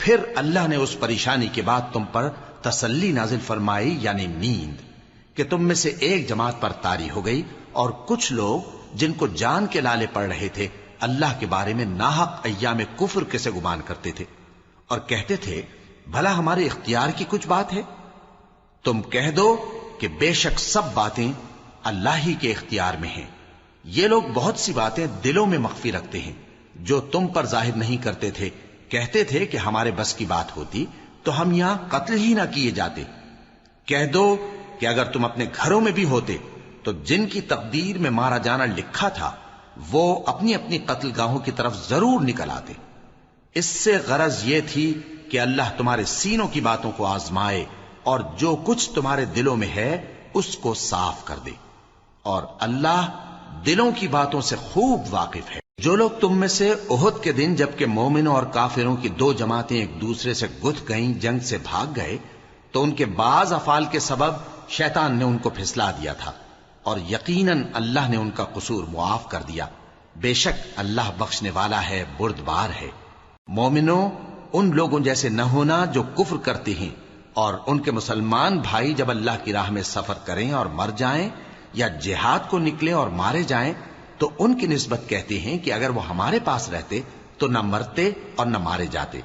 پھر اللہ نے اس پریشانی کے بعد تم پر تسلی نازل فرمائی یعنی نیند، کہ تم میں سے ایک جماعت پر طاری ہو گئی، اور کچھ لوگ جن کو جان کے لالے پڑ رہے تھے اللہ کے بارے میں ناحق ایام کفر کے سے گمان کرتے تھے، اور کہتے تھے بھلا ہمارے اختیار کی کچھ بات ہے؟ تم کہہ دو کہ بے شک سب باتیں اللہ ہی کے اختیار میں ہیں۔ یہ لوگ بہت سی باتیں دلوں میں مخفی رکھتے ہیں جو تم پر ظاہر نہیں کرتے تھے، کہتے تھے کہ ہمارے بس کی بات ہوتی تو ہم یہاں قتل ہی نہ کیے جاتے۔ کہہ دو کہ اگر تم اپنے گھروں میں بھی ہوتے تو جن کی تقدیر میں مارا جانا لکھا تھا وہ اپنی اپنی قتل گاہوں کی طرف ضرور نکل آتے۔ اس سے غرض یہ تھی کہ اللہ تمہارے سینوں کی باتوں کو آزمائے اور جو کچھ تمہارے دلوں میں ہے اس کو صاف کر دے، اور اللہ دلوں کی باتوں سے خوب واقف ہے۔ جو لوگ تم میں سے احد کے دن جبکہ مومنوں اور کافروں کی دو جماعتیں ایک دوسرے سے گتھ گئیں جنگ سے بھاگ گئے تو ان کے بعض افعال کے سبب شیطان نے ان کو پھسلا دیا تھا، اور یقیناً اللہ نے ان کا قصور معاف کر دیا۔ بے شک اللہ بخشنے والا ہے، بردبار ہے۔ مومنوں، ان لوگوں جیسے نہ ہونا جو کفر کرتے ہیں، اور ان کے مسلمان بھائی جب اللہ کی راہ میں سفر کریں اور مر جائیں یا جہاد کو نکلیں اور مارے جائیں تو ان کی نسبت کہتے ہیں کہ اگر وہ ہمارے پاس رہتے تو نہ مرتے اور نہ مارے جاتے۔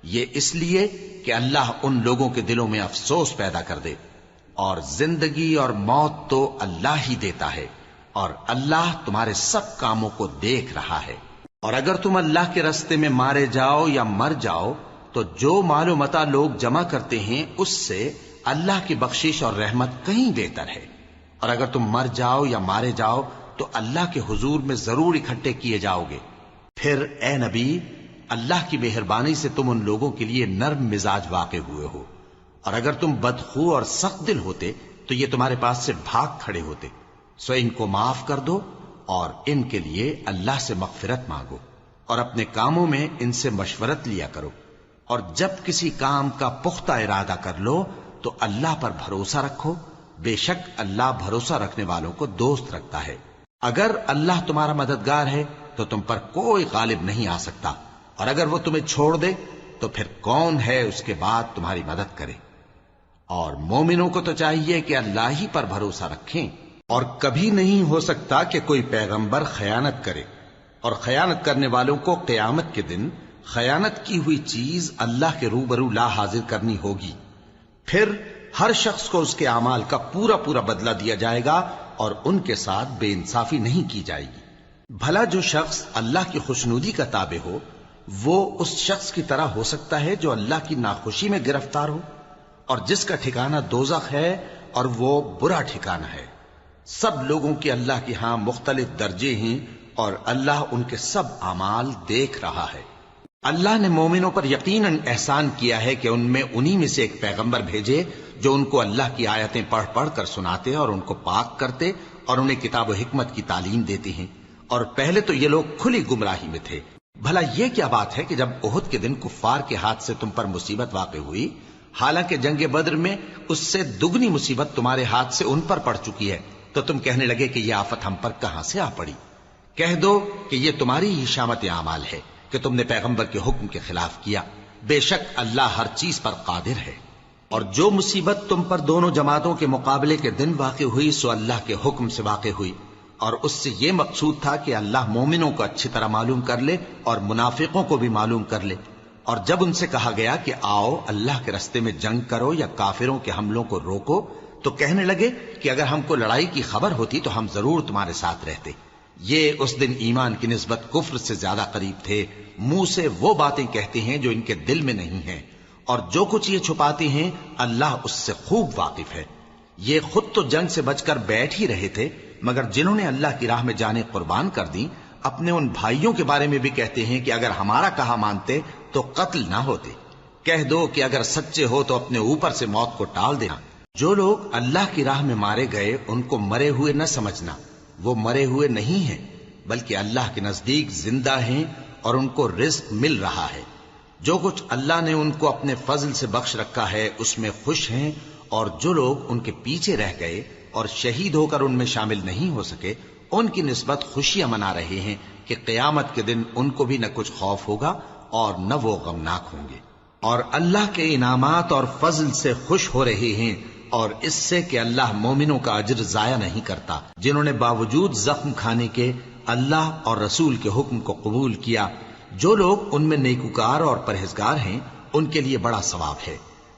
یہ اس لیے کہ اللہ ان لوگوں کے دلوں میں افسوس پیدا کر دے، اور زندگی اور موت تو اللہ ہی دیتا ہے، اور اللہ تمہارے سب کاموں کو دیکھ رہا ہے۔ اور اگر تم اللہ کے راستے میں مارے جاؤ یا مر جاؤ تو جو مال و متاع لوگ جمع کرتے ہیں اس سے اللہ کی بخشش اور رحمت کہیں بہتر ہے، اور اگر تم مر جاؤ یا مارے جاؤ تو اللہ کے حضور میں ضرور اکٹھے کیے جاؤ گے۔ پھر اے نبی، اللہ کی مہربانی سے تم ان لوگوں کے لیے نرم مزاج واقع ہوئے ہو، اور اگر تم بدخو اور سخت دل ہوتے تو یہ تمہارے پاس سے بھاگ کھڑے ہوتے۔ سو ان کو معاف کر دو اور ان کے لیے اللہ سے مغفرت مانگو، اور اپنے کاموں میں ان سے مشورت لیا کرو، اور جب کسی کام کا پختہ ارادہ کر لو تو اللہ پر بھروسہ رکھو، بے شک اللہ بھروسہ رکھنے والوں کو دوست رکھتا ہے۔ اگر اللہ تمہارا مددگار ہے تو تم پر کوئی غالب نہیں آ سکتا، اور اگر وہ تمہیں چھوڑ دے تو پھر کون ہے اس کے بعد تمہاری مدد کرے۔ اور مومنوں کو تو چاہیے کہ اللہ ہی پر بھروسہ رکھیں، اور کبھی نہیں ہو سکتا کہ کوئی پیغمبر خیانت کرے، اور خیانت کرنے والوں کو قیامت کے دن خیانت کی ہوئی چیز اللہ کے روبرو لا حاضر کرنی ہوگی، پھر ہر شخص کو اس کے اعمال کا پورا پورا بدلہ دیا جائے گا، اور ان کے ساتھ بے انصافی نہیں کی جائے گی۔ بھلا جو شخص اللہ کی خوشنودی کا تابع ہو وہ اس شخص کی طرح ہو سکتا ہے جو اللہ کی ناخوشی میں گرفتار ہو، اور جس کا ٹھکانہ دوزخ ہے اور وہ برا ٹھکانہ ہے۔ سب لوگوں کے اللہ کے ہاں مختلف درجے ہیں، اور اللہ ان کے سب اعمال دیکھ رہا ہے۔ اللہ نے مومنوں پر یقیناً احسان کیا ہے کہ ان میں انہی میں سے ایک پیغمبر بھیجے جو ان کو اللہ کی آیتیں پڑھ پڑھ کر سناتے اور ان کو پاک کرتے اور انہیں کتاب و حکمت کی تعلیم دیتے ہیں، اور پہلے تو یہ لوگ کھلی گمراہی میں تھے۔ بھلا یہ کیا بات ہے کہ جب احد کے دن کفار کے ہاتھ سے تم پر مصیبت واقع ہوئی، حالانکہ جنگ بدر میں اس سے دگنی مصیبت تمہارے ہاتھ سے ان پر پڑ چکی ہے، تو تم کہنے لگے کہ یہ آفت ہم پر کہاں سے آ پڑی؟ کہہ دو کہ یہ تمہاری ہی شامت اعمال ہے کہ تم نے پیغمبر کے حکم کے خلاف کیا، بے شک اللہ ہر چیز پر قادر ہے۔ اور جو مصیبت تم پر دونوں جماعتوں کے مقابلے کے دن واقع ہوئی سو اللہ کے حکم سے واقع ہوئی، اور اس سے یہ مقصود تھا کہ اللہ مومنوں کو اچھی طرح معلوم کر لے اور منافقوں کو بھی معلوم کر لے۔ اور جب ان سے کہا گیا کہ آؤ اللہ کے راستے میں جنگ کرو یا کافروں کے حملوں کو روکو، تو کہنے لگے کہ اگر ہم کو لڑائی کی خبر ہوتی تو ہم ضرور تمہارے ساتھ رہتے۔ یہ اس دن ایمان کی نسبت کفر سے زیادہ قریب تھے، منہ سے وہ باتیں کہتے ہیں جو ان کے دل میں نہیں ہیں، اور جو کچھ یہ چھپاتے ہیں اللہ اس سے خوب واقف ہے۔ یہ خود تو جنگ سے بچ کر بیٹھ ہی رہے تھے، مگر جنہوں نے اللہ کی راہ میں جانیں قربان کر دیں اپنے ان بھائیوں کے بارے میں بھی کہتے ہیں کہ اگر ہمارا کہا مانتے تو قتل نہ ہوتے۔ کہہ دو کہ اگر سچے ہو تو اپنے اوپر سے موت کو ٹال دینا۔ جو لوگ اللہ کی راہ میں مارے گئے ان کو مرے ہوئے نہ سمجھنا، وہ مرے ہوئے نہیں ہیں بلکہ اللہ کے نزدیک زندہ ہیں اور ان کو رزق مل رہا ہے۔ جو کچھ اللہ نے ان کو اپنے فضل سے بخش رکھا ہے اس میں خوش ہیں، اور جو لوگ ان کے پیچھے رہ گئے اور شہید ہو کر ان میں شامل نہیں ہو سکے ان کی نسبت خوشیاں منا رہے ہیں کہ قیامت کے دن ان کو بھی نہ کچھ خوف ہوگا اور نہ وہ غمناک ہوں گے، اور اللہ کے انعامات اور فضل سے خوش ہو رہے ہیں، اور اس سے کہ اللہ مومنوں کا اجر ضائع نہیں کرتا جنہوں نے باوجود زخم کھانے کے اللہ اور رسول کے حکم کو قبول کیا۔ جو لوگ ان میں نیکوکار اور پرہیزگار ہیں ان کے لیے بڑا ثواب ہے۔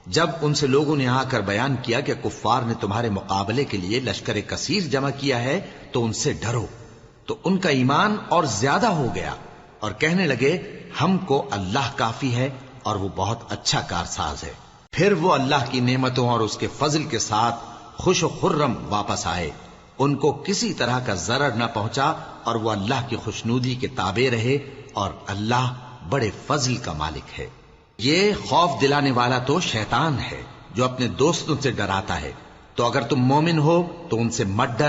جب ان سے لوگوں نے آ کر بیان کیا کہ کفار نے تمہارے مقابلے کے لیے لشکر کثیر جمع کیا ہے تو ان سے ڈرو، تو ان کا ایمان اور زیادہ ہو گیا اور کہنے لگے ہم کو اللہ کافی ہے اور وہ بہت اچھا کارساز ہے۔ پھر وہ اللہ کی نعمتوں اور اس کے فضل کے ساتھ خوش و خرم واپس آئے، ان کو کسی طرح کا ضرر نہ پہنچا اور وہ اللہ کی خوشنودی کے تابع رہے، اور اللہ بڑے فضل کا مالک ہے۔ یہ خوف دلانے والا تو شیطان ہے جو اپنے دوستوں سے ڈراتا ہے، تو اگر تم مومن ہو تو ان سے مت ڈر